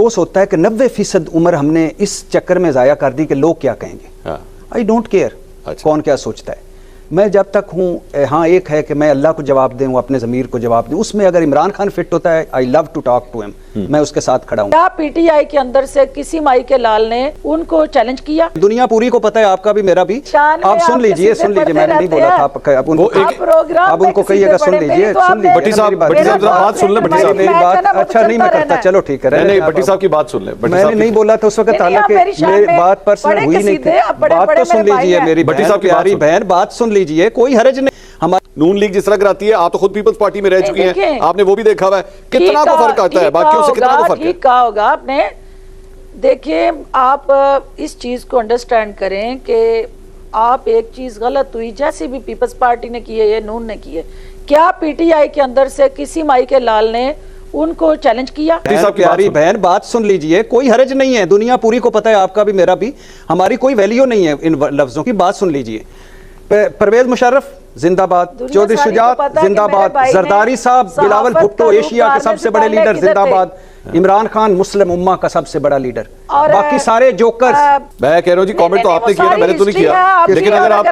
अफसोस होता है कि 90% उम्र हमने इस चक्कर में ज़ाया कर दी कि लोग क्या कहेंगे। आई डोंट केयर कौन क्या सोचता है। मैं जब तक हूँ, हाँ एक है कि मैं अल्लाह को जवाब दूँ, अपने ज़मीर को जवाब दूँ। उसमें अगर इमरान खान फिट होता है, I love to talk to him, मैं उसके साथ खड़ा हूँ। क्या पीटीआई के अंदर से किसी माई के लाल ने उनको चैलेंज किया? दुनिया पूरी को पता है, आपका भी मेरा भी। आप सुन लीजिए, मैंने नहीं बोला था आप उनको कहिएगा, सुन लीजिए। भट्टी साहब बात सुन ले, भट्टी साहब मेरी बात अच्छा नहीं मैं करता, चलो ठीक है। नहीं, भट्टी साहब की बात सुन ले। मैंने नहीं बोला था उस वक्त, हालांकि मेरी बात पर्सनल हुई नहीं थी। बात तो सुन लीजिए मेरी भट्टी साहब की प्यारी बहन, बात सुन लीजिए, कोई हरज नहीं। हमारी नून लीग जिस तरह कराती है, आप तो खुद पीपल्स पार्टी में रह चुकी हैं, आपने वो भी देखा हुआ है, कितना को फर्क आता है, बाकियों से कितना को फर्क है। ठीक कहा होगा आपने। देखिए, आप इस चीज को अंडरस्टैंड करें कि आप एक चीज गलत हुई, जैसे भी पीपल्स पार्टी ने की है या नून ने की है, क्या पीटीआई के अंदर से किसी माई के लाल ने उनको चैलेंज किया? प्यारी बहन बात सुन लीजिए, कोई हरज नहीं है, दुनिया पूरी को पता है, आपका भी मेरा भी। हमारी कोई वैल्यू नहीं है इन लफ्जों की। बात सुन लीजिए, परवेज मुशर्रफ जिंदाबाद, चौधरी शुजात जिंदाबाद, जरदारी साहब, बिलावल भुट्टो एशिया के सबसे बड़े लीडर जिंदाबाद, इमरान खान मुस्लिम उम्मा का सबसे बड़ा लीडर, बाकी सारे जोकर्स। मैं कह रहा हूँ जी, कमेंट तो आपने किया, मैंने तो नहीं किया, लेकिन अगर आप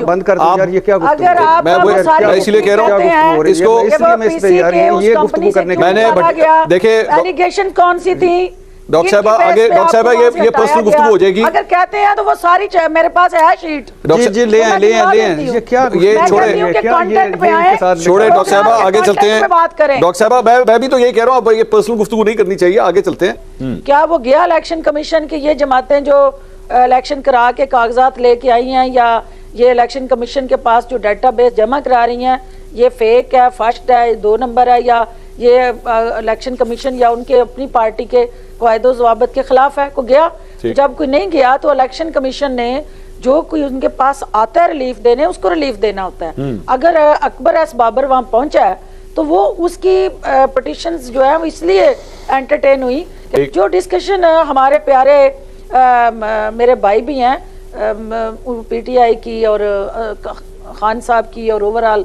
बंद कर दो यार, ये क्या मैं इसीलिए कह रहा हूँ इसको, ये गुफ्तगू करने के मैंने देखिए एलिगेशन कौन सी थी डॉक्टर साहब आगे, डॉक्टर साहब ये पर्सनल गुफ्तगू हो जाएगी। अगर कहते हैं तो वो सारी मेरे पास है शीट। जी ले ये क्या, ये छोड़े छोड़े डॉक्टर साहब आगे चलते हैं। डॉक्टर साहब मैं भी तो यही कह रहा हूँ, ये पर्सनल गुफ्तगू नहीं करनी चाहिए, आगे चलते हैं। क्या वो गया इलेक्शन कमीशन की ये जमातें जो इलेक्शन करा के कागजात लेके आई हैं, या ये इलेक्शन कमीशन के पास जो डेटाबेस जमा करा रही हैं, ये फेक है, फर्स्ट है, 2 नंबर है, या ये इलेक्शन कमीशन या उनके अपनी पार्टी के कायदो ज़वाबित के खिलाफ है? को गया? जब कोई नहीं गया तो इलेक्शन कमीशन ने जो कोई उनके पास आता है रिलीफ देने, उसको रिलीफ देना होता है। अगर अकबर एस बाबर वहां पहुंचा है तो वो उसकी पिटीशंस जो है वो इसलिए एंटरटेन हुई कि जो डिस्कशन हमारे प्यारे मेरे भाई भी हैं पीटीआई की और खान साहब की और ओवरऑल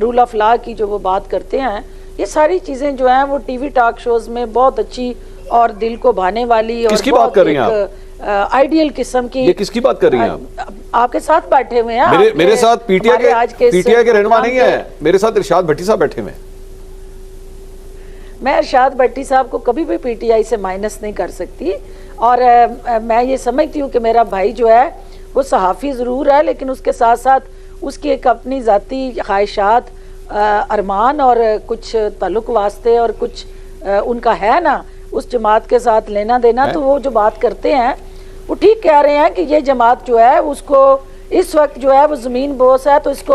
रूल ऑफ लॉ की जो वो बात करते हैं, ये सारी चीजें जो हैं वो टीवी टॉक शोज में बहुत अच्छी और दिल को भाने वाली और किसकी बात कर रही हैं आप? आइडियल किस्म की। ये किसकी बात कर रही हैं आप? आपके साथ बैठे हुए हैं। मेरे साथ पीटीआई के रहनुमा नहीं है, मेरे साथ इरशाद भट्टी साहब बैठे हुए हैं। मैं इरशाद भट्टी साहब को कभी भी पीटीआई से माइनस नहीं कर सकती, और मैं ये समझती हूँ कि मेरा भाई जो है वो सहाफ़ी ज़रूर है, लेकिन उसके साथ साथ उसकी एक अपनी ज़ाती ख्वाहिशात, अरमान और कुछ ताल्लुक वास्ते और कुछ उनका है ना उस जमात के साथ लेना देना, तो वो जो बात करते हैं वो ठीक कह रहे हैं कि ये जमात जो है उसको इस वक्त जो है वो ज़मीन बोस है, तो इसको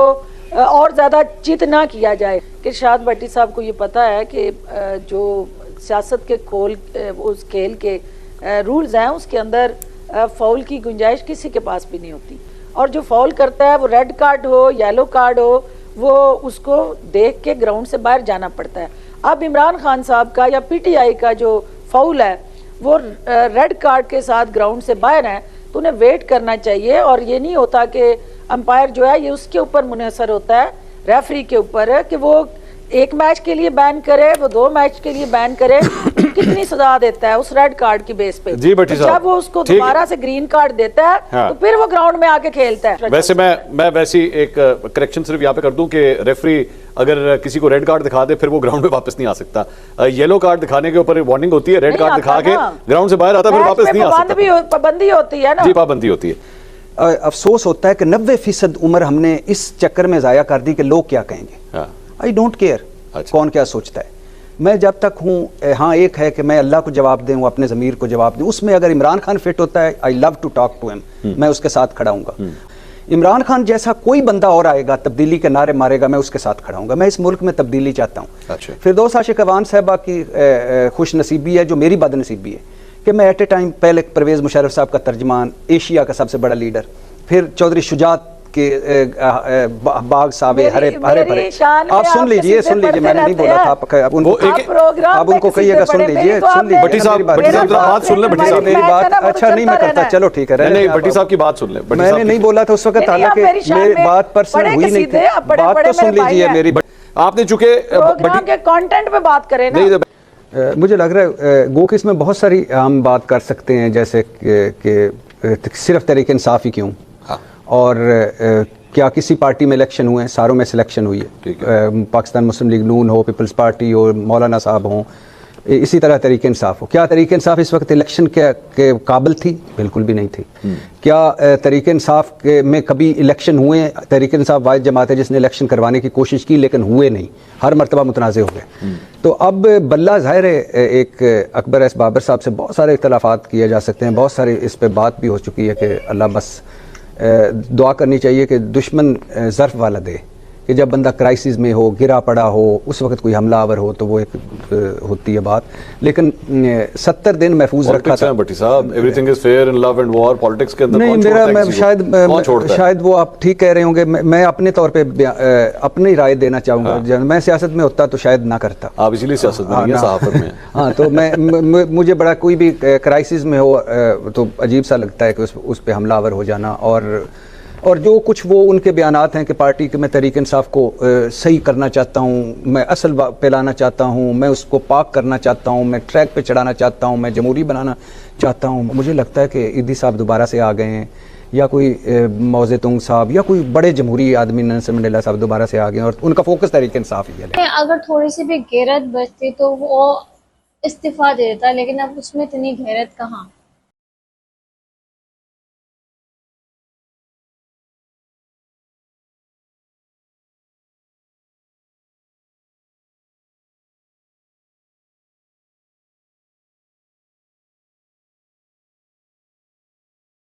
और ज़्यादा चित ना किया जाए। कि इरशाद भट्टी साहब को ये पता है कि जो सियासत के उस खेल के रूल्स हैं उसके अंदर फाउल की गुंजाइश किसी के पास भी नहीं होती, और जो फाउल करता है वो रेड कार्ड हो येलो कार्ड हो, वो उसको देख के ग्राउंड से बाहर जाना पड़ता है। अब इमरान खान साहब का या पीटीआई का जो फाउल है वो रेड कार्ड के साथ ग्राउंड से बाहर है, तो उन्हें वेट करना चाहिए, और ये नहीं होता कि अंपायर जो है ये उसके ऊपर मुनहसर होता है, रेफरी के ऊपर है कि वो 1 मैच के लिए बैन करे, वो 2 मैच के लिए बैन करे, कितनी सजा देता है उस रेड कार्ड की बेस पे। जी भट्टी साहब, जब वो उसको दोबारा से ग्रीन कार्ड देता है तो फिर वो ग्राउंड में आके खेलता है। वैसे मैं वैसी एक करेक्शन सिर्फ यहाँ पे कर दूं कि रेफरी अगर किसी को रेड कार्ड दिखा दे फिर वो ग्राउंड में वापस नहीं आ सकता। येलो कार्ड दिखाने के ऊपर वार्निंग होती है, रेड कार्ड दिखा के ग्राउंड से बाहर आता है, फिर वापस नहीं आ सकता। पाबंदी होती है ना। जी पाबंदी होती है। अफसोस होता है कि 90% उम्र हमने इस चक्कर में ज़ाया कर दी कि लोग क्या कहेंगे। आई डोंट केयर कौन क्या सोचता है। मैं जब तक हूँ, हाँ एक है कि मैं अल्लाह को जवाब दूँ, अपने ज़मीर को जवाब दूँ। उसमें अगर इमरान खान फिट होता है, I love to talk to him, मैं उसके साथ खड़ा हूँगा। इमरान खान जैसा कोई बंदा और आएगा, तब्दीली के नारे मारेगा, मैं उसके साथ खड़ा हूँगा। मैं इस मुल्क में तब्दीली चाहता हूँ। फिरदौस आशिक अवान साहबा की खुश नसीबी है जो मेरी बदनसीबी है कि मैं एट ए टाइम पहले परवेज मुशर्रफ साहब का तर्जमान, एशिया का सबसे बड़ा लीडर, फिर चौधरी शुजात के बाग सावे हरे भरे। आप सुन लीजिए, मैंने नहीं बोला था आप उनको कहिएगा, सुन लीजिए। भट्टी साहब बात सुन ले, भट्टी साहब मेरी बात अच्छा नहीं मैं करता, चलो ठीक है। नहीं भट्टी साहब की बात सुन ले, मैंने नहीं बोला था उस वक्त, हालांकि मेरी बात पर्सनल हुई नहीं थी। बात तो सुन लीजिए मेरी। आपने चूंकि प्रोग्राम के कंटेंट पे बात करें ना। مجھے لگ رہا ہے گو کہ اس میں بہت ساری ہم بات کر سکتے ہیں، جیسے کہ صرف تحریک انصاف ہی کیوں، اور کیا کسی پارٹی میں الیکشن ہوئے ہیں؟ ساروں میں سلیکشن ہوئی ہے، پاکستان مسلم لیگ نون ہو، پیپلز پارٹی ہو، مولانا صاحب ہوں، اسی طرح تحریک انصاف ہو. کیا تحریک انصاف اس وقت الیکشن کے قابل تھی؟ بالکل بھی نہیں تھی. کیا تحریک انصاف میں کبھی الیکشن ہوئے ہیں؟ تحریک انصاف واحد جماعت ہے جس نے الیکشن کروانے کی کوشش کی لیکن ہوئے نہیں، ہر مرتبہ متنازع ہو گئے. تو اب بلّہ ظاہر ہے ایک اکبر ایس بابر صاحب سے بہت سارے اختلافات کیے جا سکتے ہیں، بہت سارے اس پہ بات بھی ہو چکی ہے کہ اللہ بس دعا کرنی چاہیے کہ دشمن ظرف والا دے، کہ جب بندہ کرائسس میں ہو، گرا پڑا ہو، اس وقت کوئی حملہ آور ہو تو وہ ایک ہوتی ہے بات. لیکن 70 دن محفوظ رکھا تھا. بٹی صاحب every is fair in love and war politics کے اندر نہیں، شاید وہ آپ ٹھیک کہہ رہے ہوں گے. میں اپنے طور پہ اپنی رائے دینا چاہوں گا. میں سیاست میں ہوتا تو شاید نہ کرتا. آپ اسی لیے سیاست میں نہیں ہیں، صحافت میں. ہاں، تو مجھے بڑا کوئی بھی کرائسس میں ہو تو عجیب سا لگتا ہے کہ اس پہ حملہ آور ہو جانا. اور جو کچھ وہ ان کے بیانات ہیں کہ پارٹی کے میں تحریک انصاف کو صحیح کرنا چاہتا ہوں، میں اصل پھیلانا چاہتا ہوں، میں اس کو پاک کرنا چاہتا ہوں، میں ٹریک پہ چڑھانا چاہتا ہوں، میں جمہوری بنانا چاہتا ہوں. مجھے لگتا ہے کہ ایدھی صاحب دوبارہ سے آ گئے ہیں، یا کوئی موزے تنگ صاحب یا کوئی بڑے جمہوری آدمی نیلسن منڈیلا صاحب دوبارہ سے آ گئے ہیں، اور ان کا فوکس تحریک انصاف ہی ہے. اگر تھوڑی سی بھی غیرت بچتی تو وہ استعفیٰ دے دیتا، لیکن اب اس میں اتنی غیرت کہاں.